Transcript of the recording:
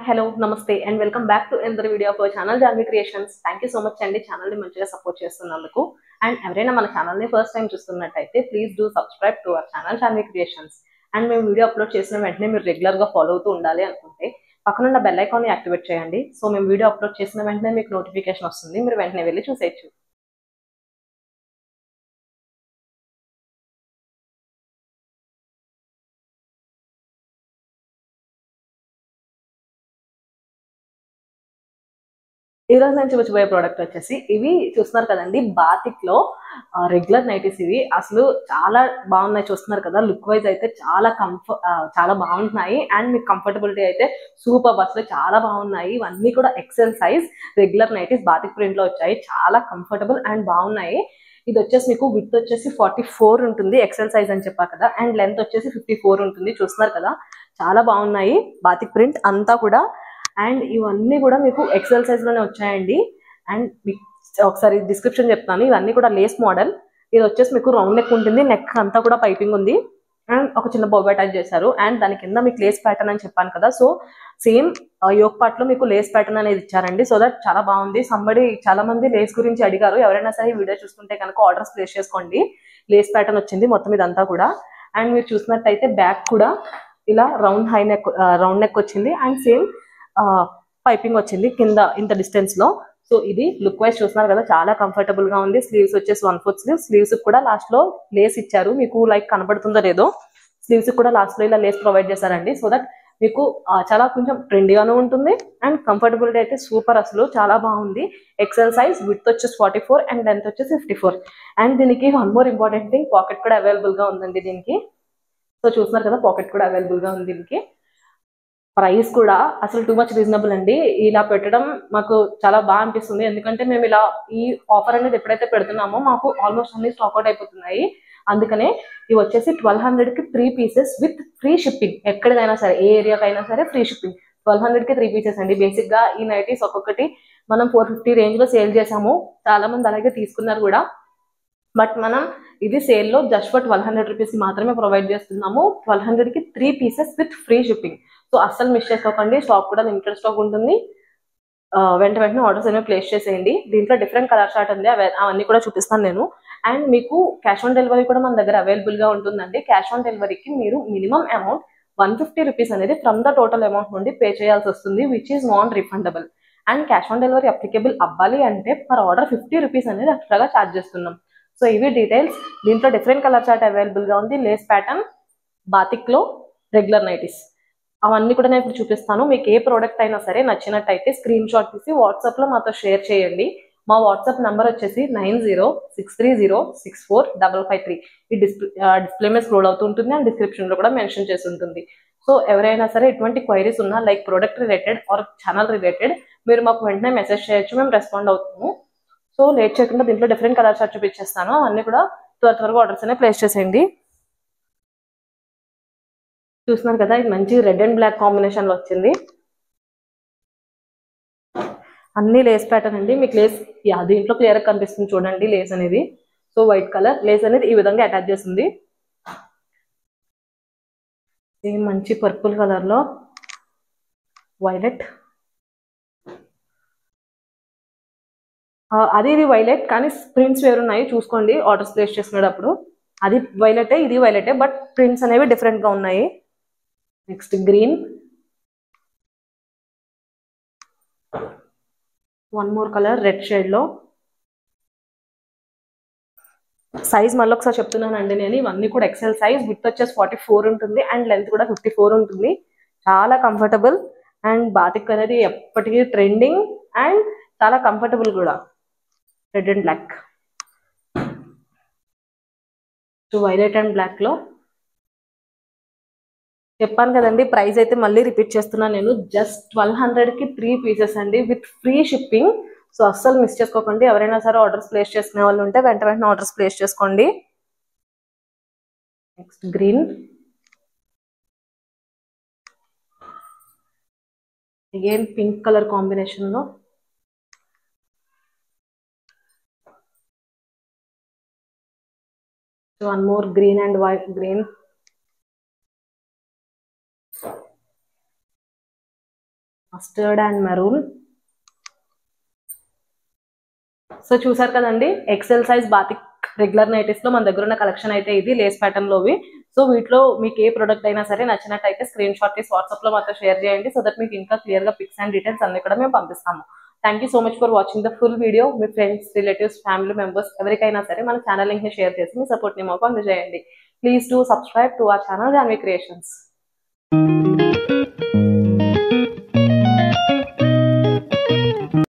hello, namaste and welcome back to another video of our channel Janvi Creations. Thank you so much అండి channel ని మంచిగా support చేస్తున్నందుకు. And ఎవరైనా మన channel ని ఫస్ట్ టైం చూస్తున్నట్టయితే please do subscribe to our channel Janvi Creations. And మేము video upload చేసిన వెంటనే మీరు రెగ్యులర్ గా ఫాలో అవుతూ ఉండాలి అనుకుంటే పక్కన ఉన్న బెల్ ఐకాన్ ని యాక్టివేట్ చేయండి. సో మేము వీడియో అప్లోడ్ చేసిన వెంటనే మీకు నోటిఫికేషన్ వస్తుంది. మీరు వెంటనే వెళ్ళి చూసేయచ్చు. ఈ రోజు నేను చూపించబోయే ప్రోడక్ట్ వచ్చేసి ఇవి చూస్తున్నారు కదండి, బాతిక్ లో రెగ్యులర్ నైటీస్. ఇవి అసలు చాలా బాగున్నాయి, చూస్తున్నారు కదా. లుక్ వైజ్ అయితే చాలా బాగుంటున్నాయి. అండ్ మీకు కంఫర్టబిలిటీ అయితే సూపర్, అసలు చాలా బాగున్నాయి. ఇవన్నీ కూడా XL size regular nighties batik print లో వచ్చాయి. చాలా కంఫర్టబుల్ అండ్ బాగున్నాయి. ఇది వచ్చేసి మీకు విత్ వచ్చేసి 44 ఉంటుంది, ఎక్సెల్ సైజ్ అని చెప్పా కదా. అండ్ లెంత్ వచ్చేసి 54 ఉంటుంది, చూస్తున్నారు కదా. చాలా బాగున్నాయి బాతిక్ ప్రింట్ అంతా కూడా. అండ్ ఇవన్నీ కూడా మీకు ఎక్సెల్ సైజ్ లోనే వచ్చాయండి. అండ్ ఒకసారి డిస్క్రిప్షన్ చెప్తాను. ఇవన్నీ కూడా లేస్ మోడల్. ఇది వచ్చేసి మీకు రౌండ్ నెక్ ఉంటుంది, నెక్ అంతా కూడా పైపింగ్ ఉంది. అండ్ ఒక చిన్న బౌ అటాచ్ చేశారు. అండ్ దాని కింద మీకు లేస్ ప్యాటర్న్ అని చెప్పాను కదా. సో సేమ్ యోక్ పార్ట్ లో మీకు లేస్ ప్యాటర్న్ అనేది ఇచ్చారండి. సో దట్ చాలా బాగుంది. చాలా మంది లేస్ గురించి అడిగారు. ఎవరైనా సరే వీడియో చూస్తుంటే కనుక ఆర్డర్స్ ప్లేస్ చేసుకోండి. లేస్ ప్యాటర్న్ వచ్చింది మొత్తం ఇదంతా కూడా. అండ్ మీరు చూసినట్టయితే బ్యాక్ కూడా ఇలా రౌండ్ నెక్ వచ్చింది. అండ్ సేమ్ పైపింగ్ వచ్చింది కింద ఇంత డిస్టెన్స్ లో. సో ఇది లుక్ వైజ్ చూస్తున్నారు కదా, చాలా కంఫర్టబుల్ గా ఉంది. స్లీవ్స్ వచ్చేసి 1/4 స్లీవ్స్ కూడా లాస్ట్ లో లేస్ ఇచ్చారు. మీకు లైక్ కనబడుతుందో లేదో, స్లీవ్స్ కూడా లాస్ట్ లో ఇలా లేస్ ప్రొవైడ్ చేశారండి. సో దట్ మీకు చాలా కొంచెం ట్రెండీగాను ఉంటుంది. అండ్ కంఫర్టబిలిటీ అయితే సూపర్, అసలు చాలా బాగుంది. ఎక్సెల్ సైజ్, విత్ వచ్చేసి 44 అండ్ లెంత్ వచ్చేసి 54. అండ్ దీనికి one more important thing, pocket కూడా అవైలబుల్ గా ఉందండి దీనికి. సో చూస్తున్నారు కదా, పాకెట్ కూడా అవైలబుల్ గా ఉంది దీనికి. ప్రైస్ కూడా అసలు టూ మచ్ రీజనబుల్ అండి. ఇలా పెట్టడం మాకు చాలా బాగా అనిపిస్తుంది. ఎందుకంటే మేము ఇలా ఈ ఆఫర్ అనేది ఎప్పుడైతే పెడుతున్నామో మాకు ఆల్మోస్ట్ అన్ని స్టాక్అవుట్ అయిపోతున్నాయి. అందుకనే ఇవి వచ్చేసి 1200 కి 3 పీసెస్ విత్ ఫ్రీ షిప్పింగ్. ఎక్కడికైనా సరే, ఏ ఏరియాకైనా సరే ఫ్రీ షిప్పింగ్. 1200 కి 3 పీసెస్ అండి. బేసిక్ గా ఈ నైటీస్ ఒక్కొక్కటి మనం 450 రేంజ్ లో సేల్ చేసాము. చాలా మంది అలాగే తీసుకున్నారు కూడా. బట్ మనం ఇది సేల్ లో జస్ట్ ఫర్ 1200 రూపీస్ మాత్రమే ప్రొవైడ్ చేస్తున్నాము. 1200 కి 3 pieces with free shipping. So అస్సలు మిస్ చేసుకోకండి. స్టాక్ కూడా లిమిటెడ్ స్టాక్ ఉంటుంది. వెంటనే ఆర్డర్స్ అనేవి ప్లేస్ చేసేయండి. దీంట్లో డిఫరెంట్ కలర్ చార్ట్ ఉంది, అవన్నీ కూడా చూపిస్తాను నేను. అండ్ మీకు క్యాష్ ఆన్ డెలివరీ కూడా మన దగ్గర అవైలబుల్ గా ఉంటుందండి. క్యాష్ ఆన్ డెలివరీకి మీరు మినిమం అమౌంట్ 150 రూపీస్ అనేది ఫ్రమ్ ద టోటల్ అమౌంట్ నుండి పే చేయాల్సి వస్తుంది, which is non refundable. And cash on delivery applicable అవ్వాలి అంటే పర్ ఆర్డర్ 50 రూపీస్ అనేది ఎక్స్ట్రాగా ఛార్జ్ చేస్తున్నాం. సో ఇవి డీటెయిల్స్. దీంట్లో డిఫరెంట్ కలర్ చార్ట్ అవైలబుల్ గా ఉంది. లేస్ ప్యాటర్న్, బాతిక్ లో రెగ్యులర్ నైటీస్, అవన్నీ కూడా నేను ఇప్పుడు చూపిస్తాను. మీకు ఏ ప్రోడక్ట్ అయినా సరే నచ్చినట్టయితే స్క్రీన్ షాట్ తీసి వాట్సాప్ లో మాతో షేర్ చేయండి. మా వాట్సాప్ నంబర్ వచ్చేసి 9063064553. ఈ డిస్ప్లే మీద స్క్రోల్ అవుతుంటుంది. అండ్ డిస్క్రిప్షన్ లో కూడా మెన్షన్ చేసి ఉంటుంది. సో ఎవరైనా సరే ఎటువంటి క్వైరీస్ ఉన్నా, like product related are channel related, మీరు మాకు వెంటనే మెసేజ్ చేయొచ్చు, మేము రెస్పాండ్ అవుతాము. సో లేట్ చేయకుండా దీంట్లో డిఫరెంట్ కలర్ చార్ట్ చూపించేస్తాను. అవన్నీ కూడా త్వరగా ఆర్డర్స్ అనేవి ప్లేస్ చేసేయండి. చూస్తున్నారు కదా, ఇది మంచి రెడ్ అండ్ బ్లాక్ కాంబినేషన్ లో వచ్చింది. అన్ని లేస్ ప్యాటర్న్ అండి. మీకు లేస్ దీంట్లో క్లియర్ గా కనిపిస్తుంది చూడండి, లేస్ అనేది. సో వైట్ కలర్ లేస్ అనేది ఈ విధంగా అటాచ్ చేస్తుంది. మంచి పర్పుల్ కలర్ లో వైలెట్, ఇది వైలెట్ కానీ ప్రింట్స్ వేరున్నాయి, చూసుకోండి ఆర్డర్స్ ప్లేస్ చేసుకునేటప్పుడు. అది వైలెటే, ఇది వైలెటే, బట్ ప్రింట్స్ అనేవి డిఫరెంట్ గా ఉన్నాయి. Next green, one more colour red shade లో. సైజ్ మళ్ళీ ఒకసారి చెప్తున్నానండి నేను, ఇవన్నీ కూడా ఎక్సెల్ సైజ్, విత్ వచ్చేసి 44 ఉంటుంది అండ్ లెంత్ కూడా 54 ఉంటుంది. చాలా కంఫర్టబుల్. అండ్ బాతిక్ అనేది ఎప్పటికీ ట్రెండింగ్ అండ్ చాలా కంఫర్టబుల్ కూడా. Red and black, violet and black లో. చెప్పాను కదండి, ప్రైస్ అయితే మళ్ళీ రిపీట్ చేస్తున్నాను నేను. జస్ట్ 1200 కి 3 పీసెస్ అండి, విత్ ఫ్రీ షిప్పింగ్. సో అస్సలు మిస్ చేసుకోకండి. ఎవరైనా సరే ఆర్డర్స్ ప్లేస్ చేసుకునే వాళ్ళు ఉంటే వెంటనే ఆర్డర్స్ ప్లేస్ చేసుకోండి. Next green, again pink colour combination లో. One more green and white green. Mustard and maroon. So చూసారు కదండి, XL size batik regular nighties లో మన దగ్గర ఉన్న కలెక్షన్ అయితే ఇది, లేస్ ప్యాటర్న్ లోవి. సో వీటిలో మీకు ఏ ప్రొడక్ట్ అయినా సరే నచ్చినట్టయితే స్క్రీన్ షాట్ తీసి వాట్సాప్ లో మాతో షేర్ చేయండి, సో దట్ మీకు ఇంకా క్లియర్ గా పిక్స్ అండ్ డీటెయిల్స్ అన్ని కూడా మేము పంపిస్తాము. Thank you so much for watching the full video. Me friends, relatives, family members ఎవరికైనా సరే మన ఛానల్ లింక్ ని షేర్ చేసి మీ సపోర్ట్ ని మాకు అందజేయండి. Please do subscribe to our channel Janvi creations.